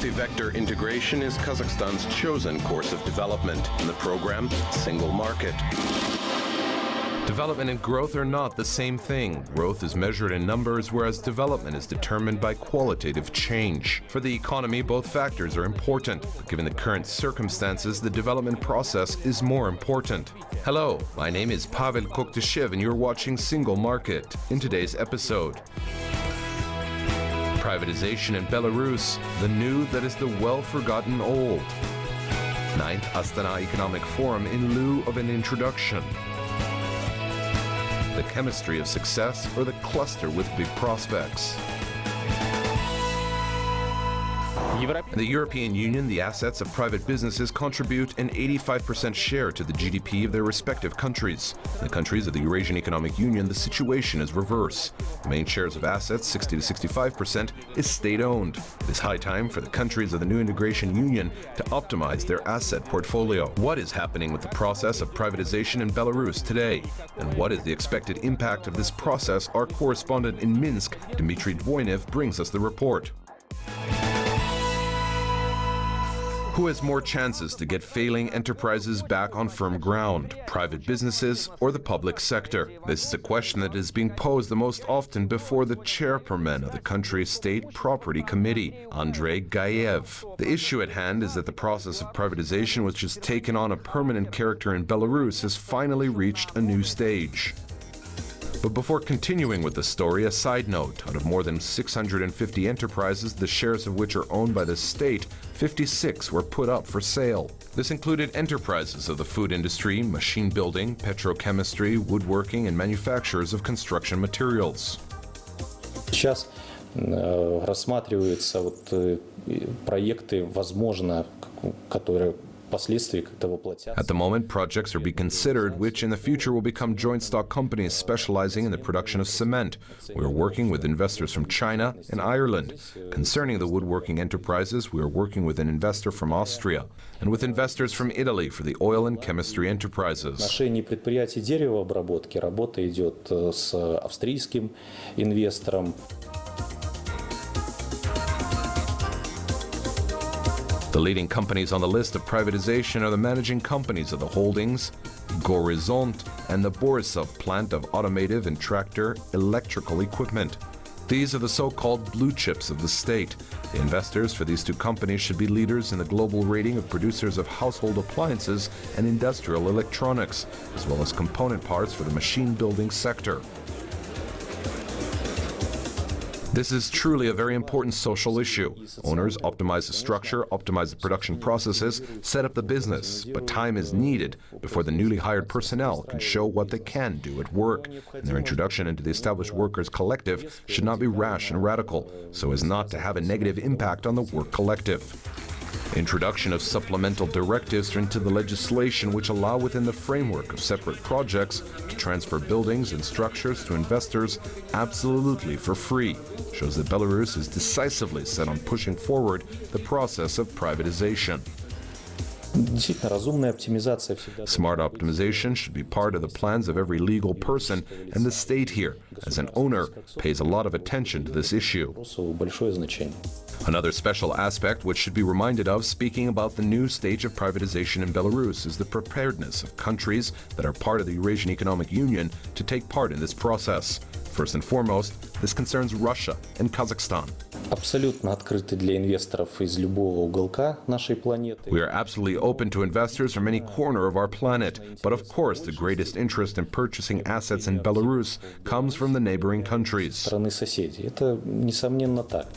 Multi-vector integration is Kazakhstan's chosen course of development, and the program, Single Market. Development and growth are not the same thing. Growth is measured in numbers, whereas development is determined by qualitative change. For the economy, both factors are important. Given the current circumstances, the development process is more important. Hello, my name is Pavel Koktashev, and you're watching Single Market. In today's episode, privatization in Belarus, the new that is the well-forgotten old. 9th Astana Economic Forum in lieu of an introduction. The chemistry of success or the cluster with big prospects. In the European Union, the assets of private businesses contribute an 85% share to the GDP of their respective countries. In the countries of the Eurasian Economic Union, the situation is reverse. The main shares of assets, 60 to 65%, is state-owned. It is high time for the countries of the new integration union to optimize their asset portfolio. What is happening with the process of privatization in Belarus today? And what is the expected impact of this process? Our correspondent in Minsk, Dmitry Dvoinev, brings us the report. Who has more chances to get failing enterprises back on firm ground, private businesses or the public sector? This is a question that is being posed the most often before the chairperman of the country's State Property Committee, Andrei Gayev. The issue at hand is that the process of privatization, which has taken on a permanent character in Belarus, has finally reached a new stage. But before continuing with the story, a side note. Out of more than 650 enterprises, the shares of which are owned by the state, 56 were put up for sale. This included enterprises of the food industry, machine building, petrochemistry, woodworking, and manufacturers of construction materials. Сейчас рассматриваются проекты, возможно, которые At the moment, projects are being considered which in the future will become joint stock companies specializing in the production of cement. We are working with investors from China and Ireland. Concerning the woodworking enterprises, we are working with an investor from Austria and with investors from Italy for the oil and chemistry enterprises. В отношении предприятий деревообработки работа идет с австрийским инвестором. The leading companies on the list of privatization are the managing companies of the holdings, Gorizont, and the Borisov plant of automotive and tractor electrical equipment. These are the so-called blue chips of the state. The investors for these two companies should be leaders in the global rating of producers of household appliances and industrial electronics, as well as component parts for the machine building sector. This is truly a very important social issue. Owners optimize the structure, optimize the production processes, set up the business, but time is needed before the newly hired personnel can show what they can do at work. And their introduction into the established workers' collective should not be rash and radical, so as not to have a negative impact on the work collective. Introduction of supplemental directives into the legislation which allow within the framework of separate projects to transfer buildings and structures to investors absolutely for free shows that Belarus is decisively set on pushing forward the process of privatization. Smart optimization should be part of the plans of every legal person, and the state here, as an owner, pays a lot of attention to this issue. Another special aspect which should be reminded of, speaking about the new stage of privatization in Belarus, is the preparedness of countries that are part of the Eurasian Economic Union to take part in this process. First and foremost, this concerns Russia and Kazakhstan. We are absolutely open to investors from any corner of our planet, but of course the greatest interest in purchasing assets in Belarus comes from the neighboring countries.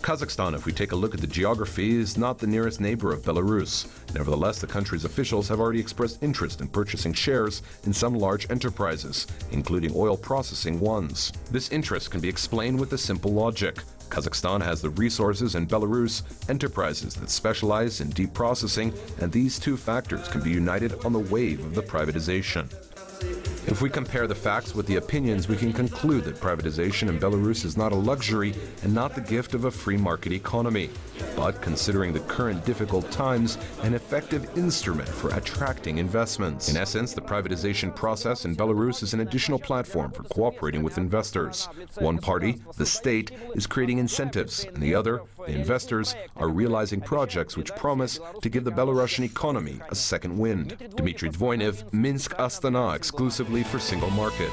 Kazakhstan, if we take a look at the geography, is not the nearest neighbor of Belarus. Nevertheless, the country's officials have already expressed interest in purchasing shares in some large enterprises, including oil processing ones. This interest can be explained with a simple logic. Kazakhstan has the resources and Belarus enterprises that specialize in deep processing, and these two factors can be united on the wave of the privatization. If we compare the facts with the opinions, we can conclude that privatization in Belarus is not a luxury and not the gift of a free market economy. but considering the current difficult times, an effective instrument for attracting investments. In essence, the privatization process in Belarus is an additional platform for cooperating with investors. One party, the state, is creating incentives, and the other, the investors, are realizing projects which promise to give the Belarusian economy a second wind. Dmitry Dvoinev, Minsk, Astana, exclusively for Single Market.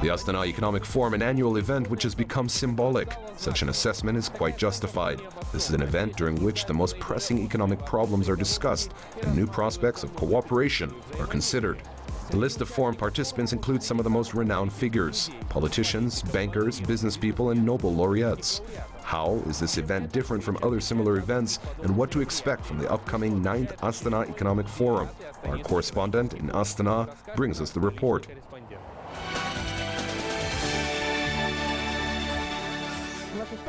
The Astana Economic Forum, an annual event which has become symbolic. Such an assessment is quite justified. This is an event during which the most pressing economic problems are discussed and new prospects of cooperation are considered. The list of forum participants includes some of the most renowned figures: politicians, bankers, business people, and Nobel laureates. How is this event different from other similar events, and what to expect from the upcoming 9th Astana Economic Forum? Our correspondent in Astana brings us the report.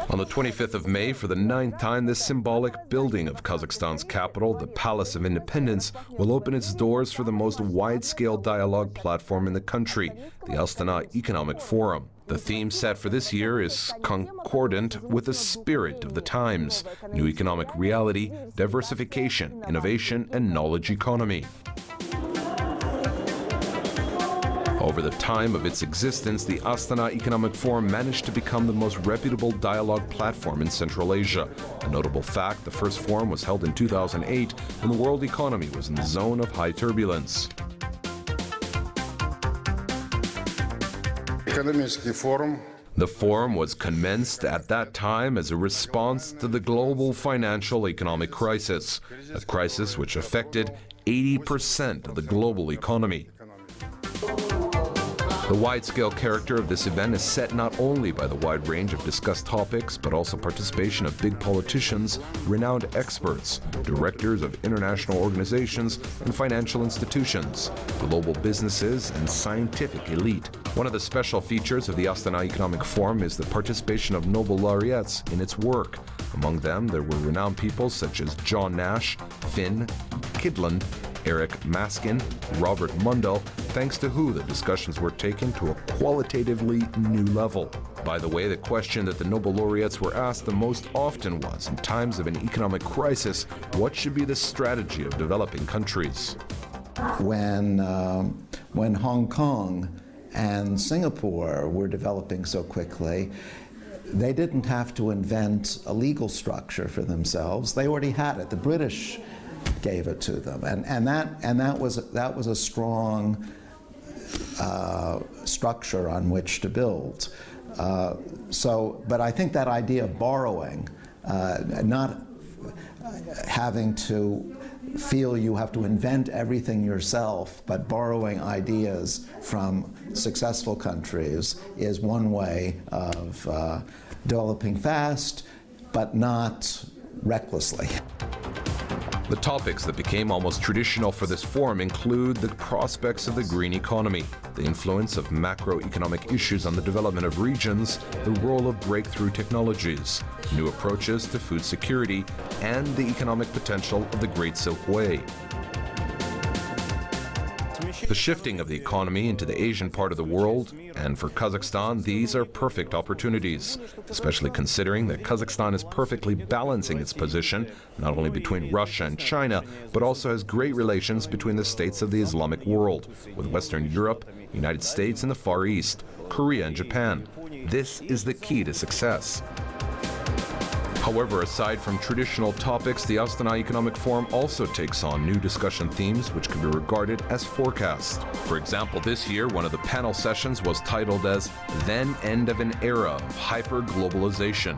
On the 25th of May, for the 9th time, this symbolic building of Kazakhstan's capital, the Palace of Independence, will open its doors for the most wide-scale dialogue platform in the country, the Astana Economic Forum. The theme set for this year is concordant with the spirit of the times: new economic reality, diversification, innovation, and knowledge economy. Over the time of its existence, the Astana Economic Forum managed to become the most reputable dialogue platform in Central Asia. A notable fact, the first forum was held in 2008 when the world economy was in the zone of high turbulence. The forum was commenced at that time as a response to the global financial economic crisis, a crisis which affected 80% of the global economy. The wide-scale character of this event is set not only by the wide range of discussed topics, but also participation of big politicians, renowned experts, directors of international organizations and financial institutions, global businesses, and scientific elite. One of the special features of the Astana Economic Forum is the participation of Nobel laureates in its work. Among them, there were renowned people such as John Nash, Finn Kydland, Eric Maskin, Robert Mundell, thanks to who the discussions were taken to a qualitatively new level. By the way, the question that the Nobel laureates were asked the most often was, in times of an economic crisis, what should be the strategy of developing countries? When Hong Kong and Singapore were developing so quickly, they didn't have to invent a legal structure for themselves. They already had it. The British gave it to them, and that was a strong structure on which to build. But I think that idea of borrowing, not having to feel you have to invent everything yourself, but borrowing ideas from successful countries, is one way of developing fast, but not recklessly. The topics that became almost traditional for this forum include the prospects of the green economy, the influence of macroeconomic issues on the development of regions, the role of breakthrough technologies, new approaches to food security, and the economic potential of the Great Silk Way. The shifting of the economy into the Asian part of the world, and for Kazakhstan, these are perfect opportunities, especially considering that Kazakhstan is perfectly balancing its position, not only between Russia and China, but also has great relations between the states of the Islamic world, with Western Europe, United States, and the Far East, Korea and Japan. This is the key to success. However, aside from traditional topics, the Astana Economic Forum also takes on new discussion themes which can be regarded as forecasts. For example, this year, one of the panel sessions was titled as "Then End of an Era of Hyper-Globalization: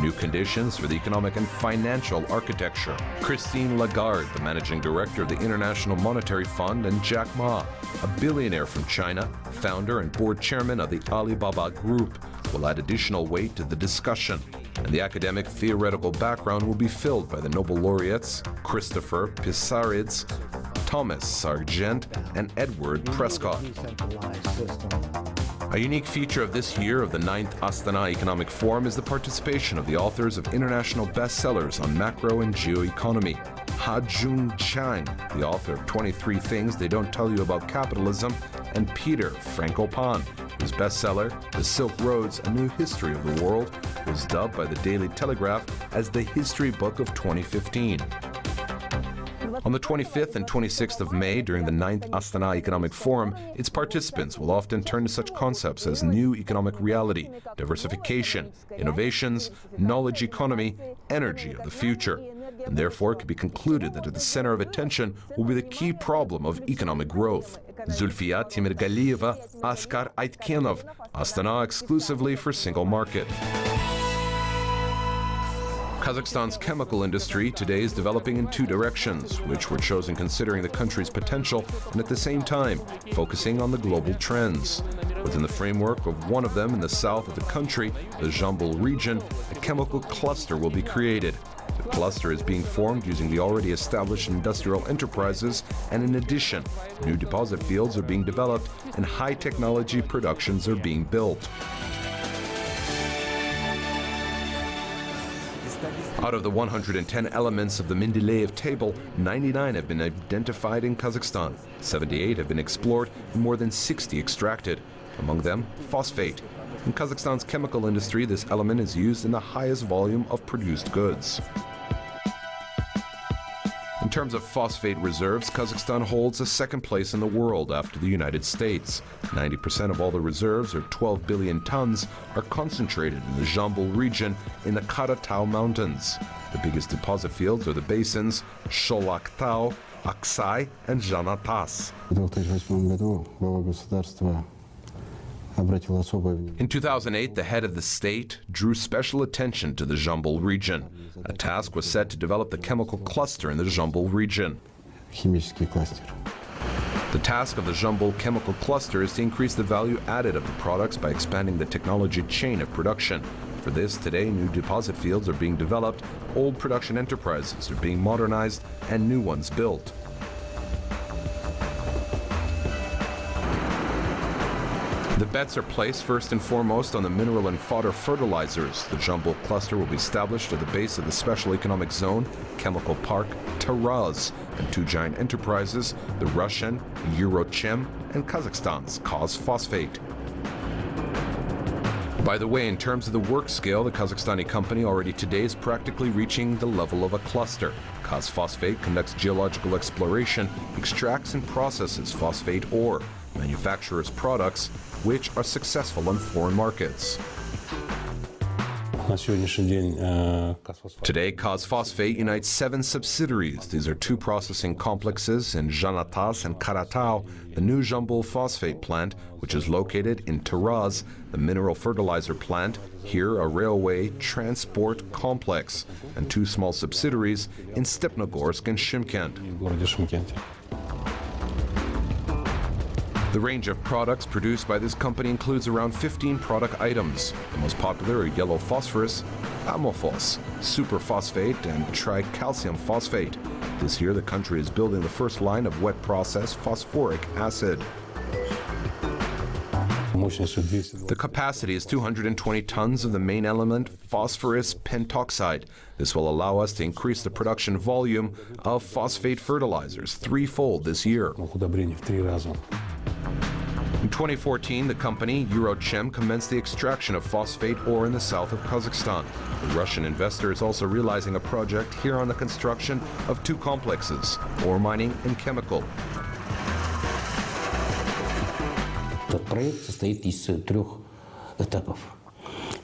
New Conditions for the Economic and Financial Architecture." Christine Lagarde, the managing director of the International Monetary Fund, and Jack Ma, a billionaire from China, founder and board chairman of the Alibaba Group, will add additional weight to the discussion. And the academic theoretical background will be filled by the Nobel laureates Christopher Pissarides, Thomas Sargent, and Edward Prescott. A unique feature of this year of the 9th Astana Economic Forum is the participation of the authors of international bestsellers on macro and geoeconomy. Ha-Jun Chang, the author of 23 Things They Don't Tell You About Capitalism, and Peter Frankopan, whose bestseller, The Silk Roads, A New History of the World, was dubbed by the Daily Telegraph as the history book of 2015. On the 25th and 26th of May, during the 9th Astana Economic Forum, its participants will often turn to such concepts as new economic reality, diversification, innovations, knowledge economy, energy of the future. And therefore, it can be concluded that at the center of attention will be the key problem of economic growth. Zulfiya Timirgaliyeva, Askar Aitkenov, Astana exclusively for Single Market. Kazakhstan's chemical industry today is developing in two directions, which were chosen considering the country's potential and at the same time focusing on the global trends. Within the framework of one of them in the south of the country, the Jambul region, a chemical cluster will be created. The cluster is being formed using the already established industrial enterprises, and in addition, new deposit fields are being developed and high-technology productions are being built. Out of the 110 elements of the Mendeleev table, 99 have been identified in Kazakhstan, 78 have been explored, and more than 60 extracted. Among them, phosphate. In Kazakhstan's chemical industry, this element is used in the highest volume of produced goods. In terms of phosphate reserves, Kazakhstan holds a second place in the world after the United States. 90% of all the reserves, or 12 billion tons, are concentrated in the Jambul region in the Karatau Mountains. The biggest deposit fields are the basins Sholaktau, Aksai, and Zhanatas. In 2008, the head of the state drew special attention to the Jambul region. A task was set to develop the chemical cluster in the Jambul region. The task of the Jambul chemical cluster is to increase the value added of the products by expanding the technology chain of production. For this, today, new deposit fields are being developed, old production enterprises are being modernized, and new ones built. The bets are placed first and foremost on the mineral and fodder fertilizers. The Jambul cluster will be established at the base of the Special Economic Zone, Chemical Park, Taraz, and two giant enterprises, the Russian Eurochem and Kazakhstan's Phosphate. By the way, in terms of the work scale, the Kazakhstani company already today is practically reaching the level of a cluster. Phosphate conducts geological exploration, extracts and processes phosphate ore, manufactures products which are successful on foreign markets. Today, Phosphate unites 7 subsidiaries. These are 2 processing complexes in Zhanatas and Karatau, the new Jambul phosphate plant, which is located in Taraz, the mineral fertilizer plant, here a railway transport complex, and 2 small subsidiaries in Stepnogorsk and Shymkent. The range of products produced by this company includes around 15 product items. The most popular are yellow phosphorus, amophos, superphosphate, and tricalcium phosphate. This year, the country is building the first line of wet process phosphoric acid. The capacity is 220 tons of the main element, phosphorus pentoxide. This will allow us to increase the production volume of phosphate fertilizers threefold this year. In 2014, the company Eurochem commenced the extraction of phosphate ore in the south of Kazakhstan. The Russian investor is also realizing a project here on the construction of 2 complexes, ore mining and chemical. Этот проект состоит из 3 этапов.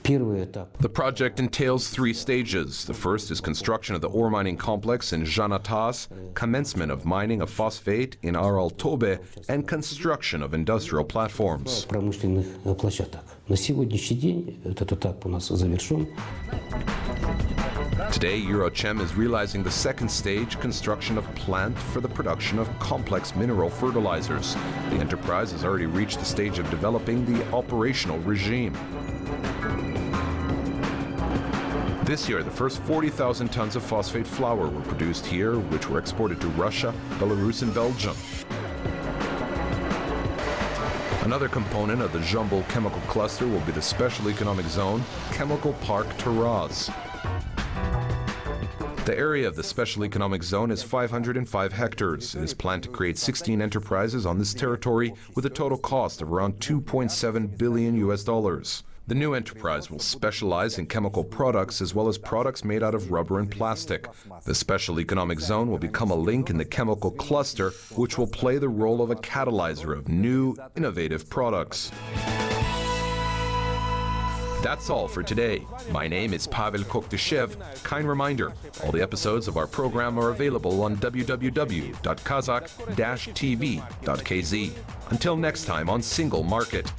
The project entails 3 stages. The first is construction of the ore mining complex in Zhanatas, commencement of mining of phosphate in Araltobe, and construction of industrial platforms. Промышленных площадок. На сегодняшний день этот этап у нас завершен. Today, Eurochem is realizing the second stage, construction of plant for the production of complex mineral fertilizers. The enterprise has already reached the stage of developing the operational regime. This year, the first 40,000 tons of phosphate flour were produced here, which were exported to Russia, Belarus, and Belgium. Another component of the Jambul chemical cluster will be the Special Economic Zone, Chemical Park Taraz. The area of the Special Economic Zone is 505 hectares. It is planned to create 16 enterprises on this territory with a total cost of around $2.7 billion. The new enterprise will specialize in chemical products as well as products made out of rubber and plastic. The Special Economic Zone will become a link in the chemical cluster, which will play the role of a catalyzer of new, innovative products. That's all for today. My name is Pavel Kokdyshev. Kind reminder, all the episodes of our program are available on www.kazakh-tv.kz. Until next time on Single Market.